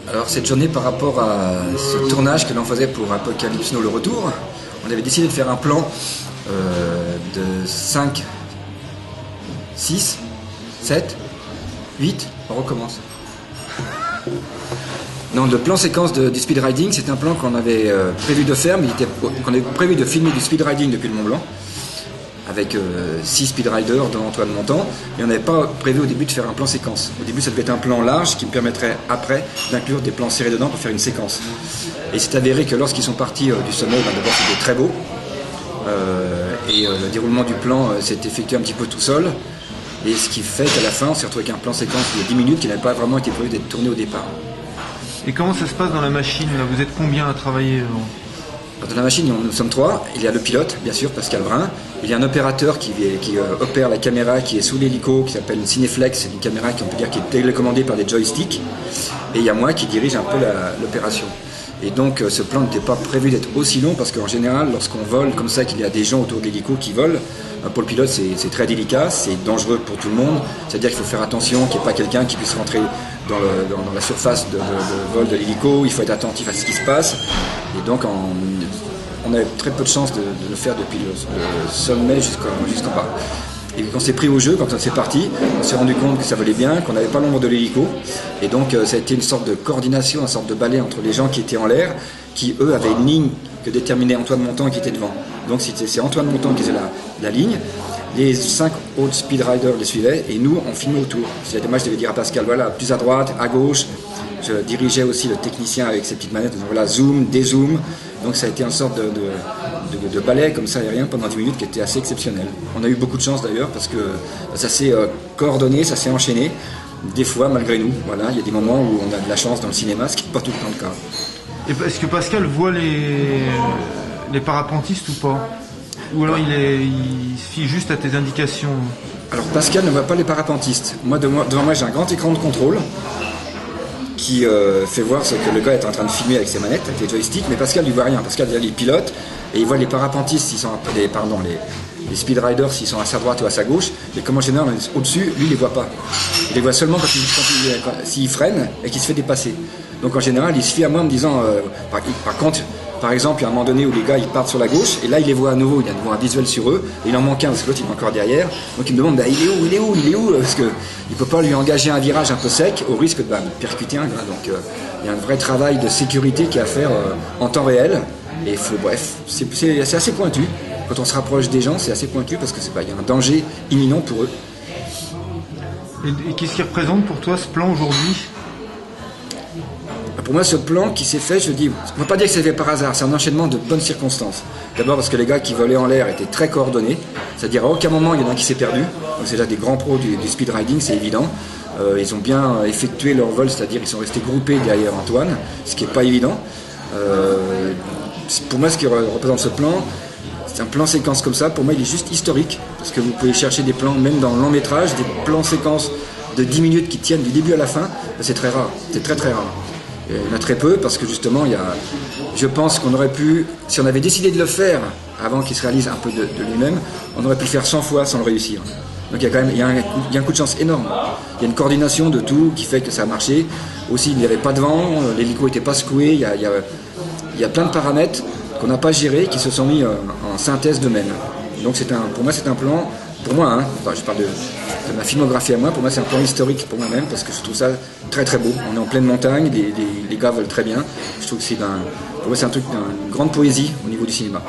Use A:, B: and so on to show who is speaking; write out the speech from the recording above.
A: Alors cette journée par rapport à ce tournage que l'on faisait pour Apocalypse Now le retour, on avait décidé de faire un plan de 5, 6, 7, 8, on recommence. Non, le plan séquence du speed riding, c'est un plan qu'on avait prévu de faire, mais qu'on avait prévu de filmer du speed riding depuis le Mont Blanc, avec 6 speedriders dont Antoine Montant, et on n'avait pas prévu au début de faire un plan séquence. Au début, ça devait être un plan large qui me permettrait après d'inclure des plans serrés dedans pour faire une séquence. Et c'est avéré que lorsqu'ils sont partis du sommet, d'abord c'était très beau, et le déroulement du plan s'est effectué un petit peu tout seul, et ce qui fait qu'à la fin, on s'est retrouvé avec un plan séquence de 10 minutes qui n'avait pas vraiment été prévu d'être tourné au départ.
B: Et comment ça se passe dans la machine là? Vous êtes combien à travailler?
A: Dans la machine, nous sommes 3. Il y a le pilote, bien sûr, Pascal Brun. Il y a un opérateur qui opère la caméra qui est sous l'hélico, qui s'appelle Cineflex. C'est une caméra qu'on peut dire qui est télécommandée par des joysticks. Et il y a moi qui dirige un peu l'opération. Et donc ce plan n'était pas prévu d'être aussi long parce qu'en général, lorsqu'on vole comme ça, qu'il y a des gens autour de l'hélico qui volent, pour le pilote c'est très délicat, c'est dangereux pour tout le monde. C'est-à-dire qu'il faut faire attention qu'il n'y ait pas quelqu'un qui puisse rentrer dans la surface de vol de l'hélico. Il faut être attentif à ce qui se passe. Et donc on avait très peu de chances de le faire depuis le sommet jusqu'en bas. Et quand on s'est pris au jeu, quand on s'est parti, on s'est rendu compte que ça volait bien, qu'on n'avait pas l'ombre de l'hélico. Et donc ça a été une sorte de coordination, une sorte de balai entre les gens qui étaient en l'air, qui eux avaient une ligne que déterminait Antoine Montant qui était devant. Donc c'est Antoine Montant qui faisait la ligne, les 5 autres speedriders les suivaient et nous on filmait autour. C'est-à-dire moi je devais dire à Pascal, voilà, plus à droite, à gauche. Je dirigeais aussi le technicien avec ses petites manettes, voilà, zoom, dézoom. Donc ça a été une sorte de balai comme ça aérien pendant 10 minutes qui était assez exceptionnel. On a eu beaucoup de chance d'ailleurs parce que ça s'est coordonné, ça s'est enchaîné. Des fois, malgré nous, voilà, il y a des moments où on a de la chance dans le cinéma, ce qui n'est pas tout le temps le cas.
B: Et est-ce que Pascal voit les parapentistes ou pas? Ou alors il se fie juste à tes indications?
A: Alors Pascal ne voit pas les parapentistes. Moi, devant moi j'ai un grand écran de contrôle qui fait voir ce que le gars est en train de filmer avec ses manettes, avec les joysticks, mais Pascal ne voit rien. Pascal il pilote et il voit les parapentistes, les speedriders s'ils sont à sa droite ou à sa gauche, mais comme en général on est au-dessus, lui il les voit pas. Il les voit seulement s'il freine et qu'il se fait dépasser. Donc en général il se fie à moi en me disant, par contre, par exemple, il y a un moment donné où les gars ils partent sur la gauche et là il les voit à nouveau, il y a de nouveau un visuel sur eux et il en manque un parce que l'autre il est encore derrière, donc il me demande il est où parce qu'il ne peut pas lui engager un virage un peu sec au risque de percuter un gars. Donc il y a un vrai travail de sécurité qui est à faire en temps réel et c'est assez pointu. Quand on se rapproche des gens c'est assez pointu parce que il y a un danger imminent pour eux.
B: Et qu'est-ce qui représente pour toi ce plan aujourd'hui?
A: Pour moi, ce plan qui s'est fait, je dis, on ne peut pas dire que c'est fait par hasard, c'est un enchaînement de bonnes circonstances. D'abord parce que les gars qui volaient en l'air étaient très coordonnés, c'est-à-dire à aucun moment il y en a un qui s'est perdu. Donc c'est déjà des grands pros du speed riding, c'est évident. Ils ont bien effectué leur vol, c'est-à-dire ils sont restés groupés derrière Antoine, ce qui n'est pas évident. Pour moi, ce qui représente ce plan, c'est un plan séquence comme ça. Pour moi, il est juste historique, parce que vous pouvez chercher des plans, même dans le long métrage, des plans séquences de 10 minutes qui tiennent du début à la fin, c'est très rare, c'est très très rare. Il y en a très peu parce que justement, je pense qu'on aurait pu, si on avait décidé de le faire avant qu'il se réalise un peu de lui-même, on aurait pu le faire 100 fois sans le réussir. Donc il y a un coup de chance énorme. Il y a une coordination de tout qui fait que ça a marché. Aussi, il n'y avait pas de vent, l'hélico n'était pas secoué, il y a plein de paramètres qu'on n'a pas gérés qui se sont mis en synthèse d'eux-mêmes. Donc pour moi c'est un plan, pour moi, je parle de ma filmographie à moi, pour moi c'est un plan historique pour moi-même parce que je trouve ça très très beau. On est en pleine montagne, les gars volent très bien. Je trouve que pour moi c'est un truc d'une grande poésie au niveau du cinéma.